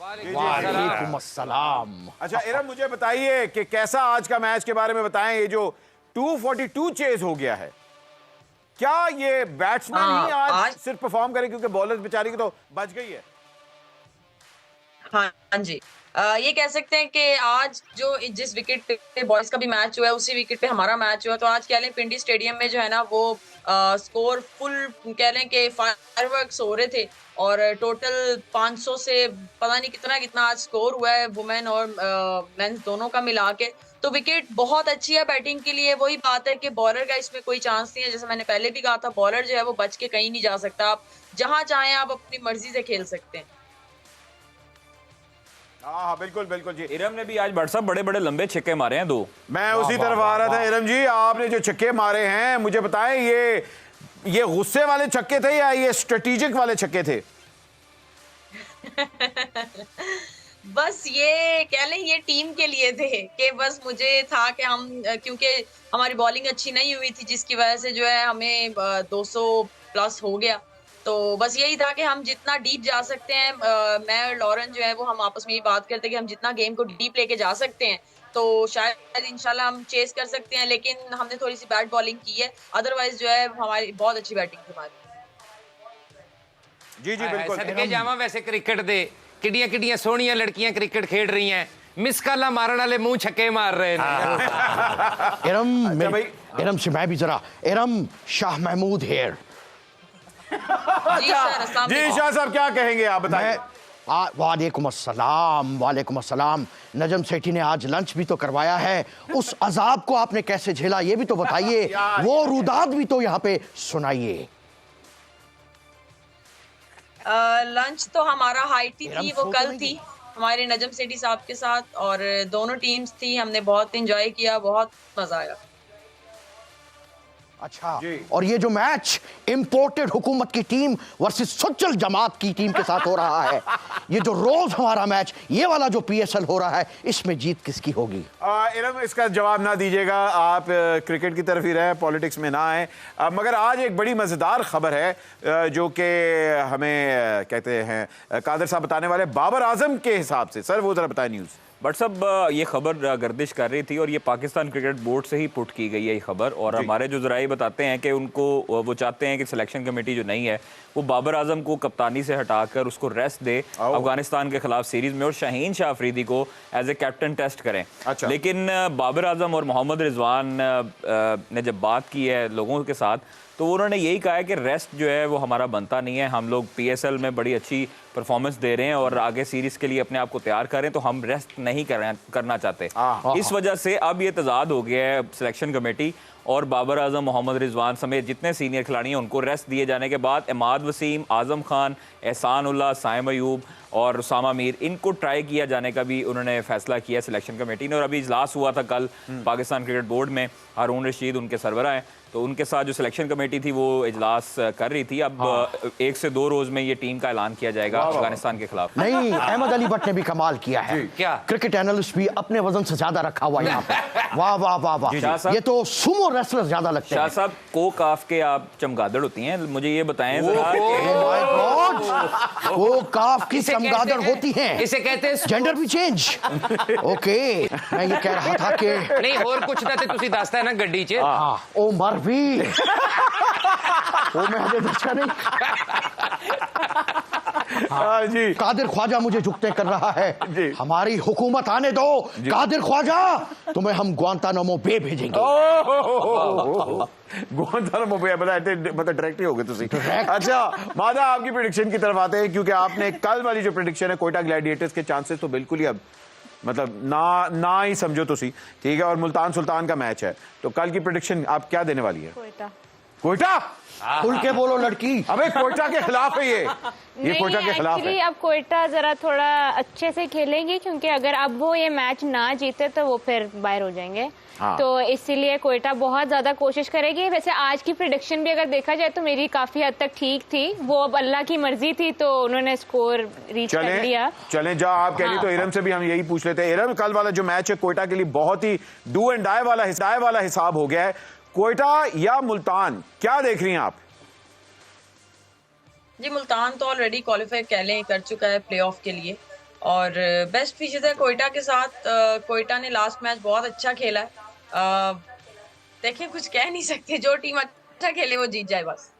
वालेकुम अस्सलाम। अच्छा इरम, मुझे बताइए कि कैसा आज का मैच के बारे में बताएं। ये जो 242 चेज हो गया है, क्या ये बैट्समैन ही आज सिर्फ परफॉर्म करें, क्योंकि बॉलर्स बेचारी की तो बच गई है। हाँ जी। ये कह सकते हैं कि आज जो जिस विकेट पे बॉयज का भी मैच हुआ है उसी विकेट पे हमारा मैच हुआ, तो आज कह लें पिंडी स्टेडियम में जो है ना वो स्कोर फुल कह लें कि फायरवर्क्स हो रहे थे और टोटल 500 से पता नहीं कितना कितना आज स्कोर हुआ है वुमेन और मेंस दोनों का मिला के। तो विकेट बहुत अच्छी है बैटिंग के लिए। वही बात है कि बॉलर का इसमें कोई चांस नहीं है, जैसे मैंने पहले भी कहा था बॉलर जो है वो बच के कहीं नहीं जा सकता। आप जहां चाहें आप अपनी मर्जी से खेल सकते हैं। हाँ बिल्कुल बिल्कुल जी। इरम ने भी आज साहब बड़े बड़े लंबे छक्के मारे हैं 2। मैं उसी तरफ आ रहा था इरम जी, आपने जो छक्के मारे हैं मुझे बताएं ये गुस्से वाले छक्के थे या ये स्ट्रेटेजिक वाले छक्के थे? बस ये कह लें ये टीम के लिए थे कि बस मुझे था कि हम क्योंकि हमारी बॉलिंग अच्छी नहीं हुई थी जिसकी वजह से जो है हमें 200 प्लस हो गया। तो बस यही था कि हम जितना डीप जा सकते हैं, मैं और लॉरेन जो है वो हम आपस में ये बात करते हैं कि हम जितना गेम को डीप लेके जा सकते हैं तो शायद इंशाल्लाह हम चेस कर सकते हैं। लेकिन हमने थोड़ी सी बैड बॉलिंग की है, अदरवाइज जो है हमारी बहुत अच्छी बैटिंग थी हमारी। जी जी बिल्कुल। सदके जावा वैसे क्रिकेट दे किड्डियां किड्डियां सोहणियां लड़कियां क्रिकेट खेड रही हैं, मिस कॉला मारन वाले मुंह छक्के मार रहे हैं। इरम से मैं भी जरा, इरम शाह महमूद हेयर। जी शाह साहब क्या कहेंगे आप बताइए। वालेकुम अस्सलाम, वालेकुम अस्सलाम। नजम सेठी ने आज लंच भी तो करवाया है, उस अजाब को आपने कैसे झेला ये भी तो बताइए, वो रुदाद भी तो यहाँ पे सुनाइए। लंच तो हमारा हाई टी थी, वो कल थी हमारे नजम सेठी साहब के साथ और दोनों टीम्स थी, हमने बहुत एंजॉय किया, बहुत मजा आया। अच्छा, और ये जो मैच इंपोर्टेड हुकूमत की टीम वर्सेस सुच्चल जमात की टीम के साथ हो रहा है, ये जो रोज हमारा मैच, ये वाला जो पीएसएल हो रहा है, इसमें जीत किसकी होगी? इरम इसका जवाब ना दीजिएगा, आप क्रिकेट की तरफ ही रहे, पॉलिटिक्स में ना आए। मगर आज एक बड़ी मजेदार खबर है जो कि हमें कहते हैं कादर साहब बताने वाले बाबर आजम के हिसाब से। सर वो जरा बताएं न्यूज़। बट सब ये खबर गर्दिश कर रही थी और ये पाकिस्तान क्रिकेट बोर्ड से ही पुट की गई है ये खबर, और हमारे जो जराए बताते हैं कि उनको वो चाहते हैं कि सिलेक्शन कमेटी जो नहीं है वो बाबर आजम को कप्तानी से हटाकर उसको रेस्ट दे अफगानिस्तान के खिलाफ सीरीज में और शाहीन शाह अफरीदी को एज ए कैप्टन टेस्ट करें। अच्छा। लेकिन बाबर आजम और मोहम्मद रिजवान ने जब बात की है लोगों के साथ तो उन्होंने यही कहा है कि रेस्ट जो है वो हमारा बनता नहीं है, हम लोग पीएसएल में बड़ी अच्छी परफॉर्मेंस दे रहे हैं और आगे सीरीज के लिए अपने आप को तैयार करें, तो हम रेस्ट नहीं करना चाहते। इस वजह से अब ये तजाद हो गया है सिलेक्शन कमेटी और बाबर आजम, मोहम्मद रिजवान समेत जितने सीनियर खिलाड़ी हैं उनको रेस्ट दिए जाने के बाद इमाद वसीम, आजम खान, एहसान उल्लाह, साइम अयूब और उसामा मीर, इनको ट्राई किया जाने का भी उन्होंने फैसला किया सिलेक्शन कमेटी ने। और अभी इजलास हुआ था कल पाकिस्तान क्रिकेट बोर्ड में, हारून रशीद उनके सरबराह हैं, तो उनके साथ जो सिलेक्शन कमेटी थी वो इजलास कर रही थी। अब 1 से 2 रोज में ये टीम का ऐलान किया जाएगा अफगानिस्तान के खिलाफ। नहीं, अहमद अली भट्ट ने भी कमाल किया है, क्या क्रिकेट एनालिस्ट भी अपने वजन से ज्यादा रखा हुआ यहाँ पे। वाह वाह वाह वाह, ये तो सुमो रेसलर ज्यादा लगते हैं। शाह साहब को काफ के आप चमगादड़ होती हैं, मुझे ये बताएं जरा। वो काफ की चमगादड़ होती हैं, इसे कहते हैं जेंडर भी चेंज। ओके, मैं ये कह रहा था कि नहीं और कुछ ना तुसी दसदा है ना गड्डी च ओ मर भी वो मैं हजे दसा नहीं। जी कादिर ख्वाजा मुझे झुकते कर रहा है, हमारी हुकूमत आने दो कादिर ख्वाजा, तुम्हें हम ग्वांतानामो बे भेजेंगे। ग्वांतानामो बे मतलब डायरेक्ट ही हो गए तुसी। अच्छा मादा, आपकी प्रेडिक्शन की तरफ आते हैं, क्योंकि आपने कल वाली जो प्रेडिक्शन है कोयटा ग्लैडिएटर्स के चांसेस तो बिल्कुल ही अब मतलब ना ही समझो तुसी, ठीक है, और मुल्तान सुल्तान का मैच है, तो कल की प्रेडिक्शन आप क्या देने वाली है? कोयटा खुल के बोलो लड़की। अबे कोयटा के खिलाफ है ये कोयटा के खिलाफ है। अब कोयटा जरा थोड़ा अच्छे से खेलेंगे, क्योंकि अगर अब वो ये मैच ना जीते तो वो फिर बाहर हो जाएंगे। तो इसीलिए कोयटा बहुत ज्यादा कोशिश करेगी। वैसे आज की प्रेडिक्शन भी अगर देखा जाए तो मेरी काफी हद तक ठीक थी, वो अब अल्लाह की मर्जी थी तो उन्होंने स्कोर रीच कर लिया। चलें जा आप कह रही तो इरम से भी हम यही पूछ लेते हैं। इरम, कल वाला जो मैच है कोयटा के लिए बहुत ही डू एंड डाई वाला हिसाब हो गया है, कोयटा या मुल्तान, क्या देख रही हैं आप? जी मुल्तान तो ऑलरेडी क्वालिफाई कह लें कर चुका है प्लेऑफ के लिए, और बेस्ट फीचर्स है कोयटा के साथ। कोयटा ने लास्ट मैच बहुत अच्छा खेला है। देखिए कुछ कह नहीं सकते, जो टीम अच्छा खेले वो जीत जाए बस।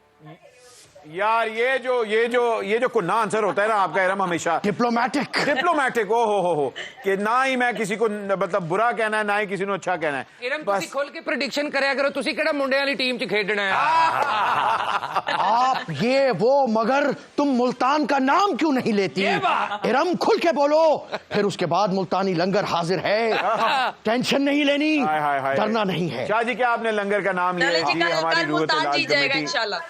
यार ये जो कुन्ना आंसर होता है ना आपका इरम, हमेशा डिप्लोमेटिक हो कि ना ही मैं किसी को मतलब बुरा कहना है, ना ही किसी को अच्छा कहना है। इरम तुसी खोल के प्रेडिक्शन करया करो, तुसी केड़ा मुंडे वाली टीम च खेडना है। आप ये वो मगर तुम मुल्तान का नाम क्यों नहीं लेती? इरम खुल के बोलो। फिर उसके बाद मुल्तानी लंगर हाजिर है, टेंशन नहीं लेनी, डरना नहीं है। शाह जी क्या आपने लंगर का नाम लिया? जी हमारी मुल्तान जीत जाएगा इंशाल्लाह।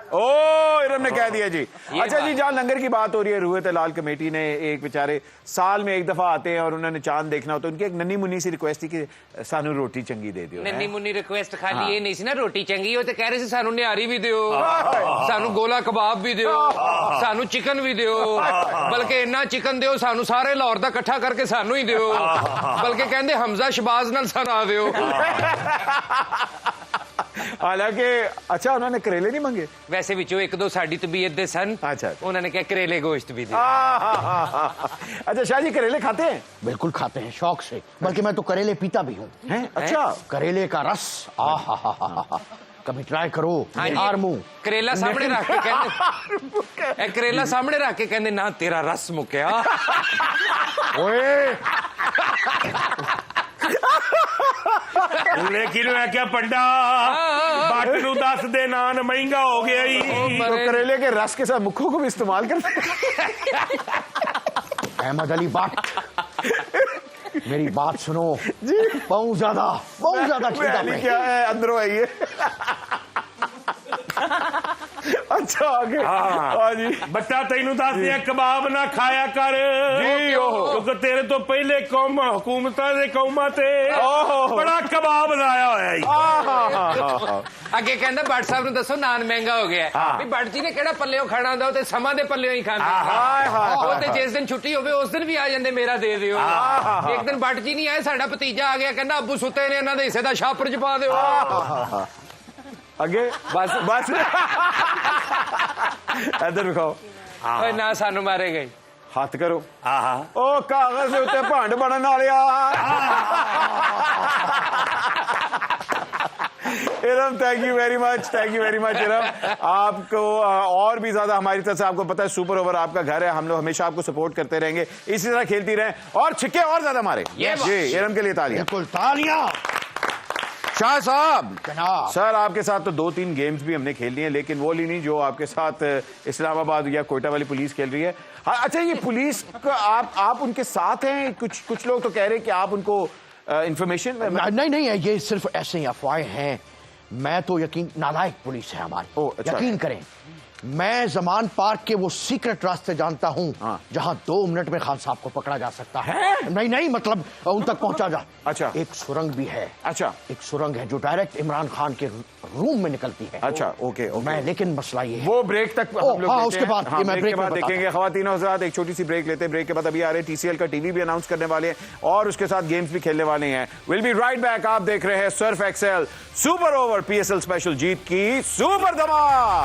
ओ इरम ने कह दिया जी। अच्छा जी, जहाँ लंगर की बात हो रही है, रूहत लाल कमेटी ने एक बेचारे साल में एक दफा आते हैं और उन्होंने चांद देखना होता है, उनकी एक नन्नी मुन्नी सी रिक्वेस्ट थी कि सानू रोटी चंगी दे दियो। नन्नी मुन्नी रिक्वेस्ट खाली ये नहीं सी ना रोटी चंगी, वो तो कह रहे सी सानू निहारी भी दियो, सानू गोला कबाब भी दियो, सानू चिकन भी दियो, बल्कि इन्ना चिकन दियो सानू सारे लाहौर दा इकट्ठा करके सानू ही दियो, बल्कि कहंदे हमजा शबाज नाल सना दियो। हालांकि अच्छा उन्होंने करेले नहीं मंगे, वैसे विचों एक दो साडी तबीयत दे सन। अच्छा। उन्होंने कहा करेले गोश्त भी दे। अच्छा शाह जी करेले खाते हैं? बिल्कुल खाते हैं, शौक से, बल्कि मैं तो करेले पीता भी हूँ। अच्छा करेले का रस, कभी ट्राई करो। बिहार मुंह करेला सामने रख के कहंदे करेला सामने रख के कहंदे ना तेरा रस मुक्या। ओए लेकिन मैं क्या पंडा बाट नू 10 दे नान महंगा हो गया ही। तो करेले के रस के साथ मुखों को भी इस्तेमाल करते हैं। अहमद अली भट्ट, मेरी बात सुनो, बहुत ज्यादा चिंता में। क्या है अंदरों आइए। अच्छा आगे। हाँ जी। बट्टा तेनू दस दिया कबाब ना खाया कर जी, ओहो। क्योंकि तेरे तो पहले कौम हुकूमतां दे कौमां ते बड़ा कबाब लाया होया ही। अगे कहंदा भट्ट साहब ने दसो नान महंगा हो गया है। भी भट्ट जी ने केड़ा पल्लियों खाना हुंदा, ते समा दे पल्लियों ही खांदे। वो ते जिस दिन छुट्टी होवे उस दिन भी आ जांदे मेरा दे दियो। एक दिन भट्ट जी नहीं आए, साडा भतीजा आ गया, कहंदा अब्बू सुते ने, इन्हां दे हिस्से दा छापर च पा दियो। आगे बस इधर दिखाओ। ओए ना सानू मारे गए, हाथ करो। ओ कागज दे उत्ते भांड बनन Walia. Iram thank you very much Iram. आपको और भी ज्यादा हमारी तरफ से, आपको पता है सुपर ओवर आपका घर है, हम लोग हमेशा आपको सपोर्ट करते रहेंगे, इसी तरह खेलती रहें और छिक्के और ज्यादा मारे। जी इरम के लिए तालियां। बिल्कुल तालियां। शाह साहब जनाब। सर आपके साथ तो 2-3 गेम्स भी हमने खेल लिए हैं, लेकिन वो ली नहीं जो आपके साथ इस्लामाबाद या कोयटा वाली पुलिस खेल रही है। हाँ, अच्छा ये पुलिस का आप उनके साथ हैं? कुछ लोग तो कह रहे हैं कि आप उनको इंफॉर्मेशन नहीं है, ये सिर्फ ऐसे ही अफवाहें हैं। मैं तो नालायक पुलिस है हमारी। अच्छा। यकीन करें, मैं जमान पार्क के वो सीक्रेट रास्ते जानता हूँ जहाँ 2 मिनट में खान साहब को पकड़ा जा सकता है। नहीं मतलब उन तक पहुंचा जा। अच्छा। एक सुरंग भी है। अच्छा। एक सुरंग है जो डायरेक्ट इमरान खान के रूम में निकलती है। अच्छा ओके। मैं लेकिन मसला ये है वो ब्रेक तक हम लोग उसके बाद ब्रेक के बाद देखेंगे। ख्वातीन और हज़रात एक छोटी सी ब्रेक लेते हैं। ब्रेक के बाद अभी आ रहे TCL का टीवी भी अनाउंस करने वाले हैं और उसके साथ गेम्स भी खेलने वाले हैं। Will be right back. आप देख रहे हैं Surf Excel super over PSL special जीत की सुपर धमाल।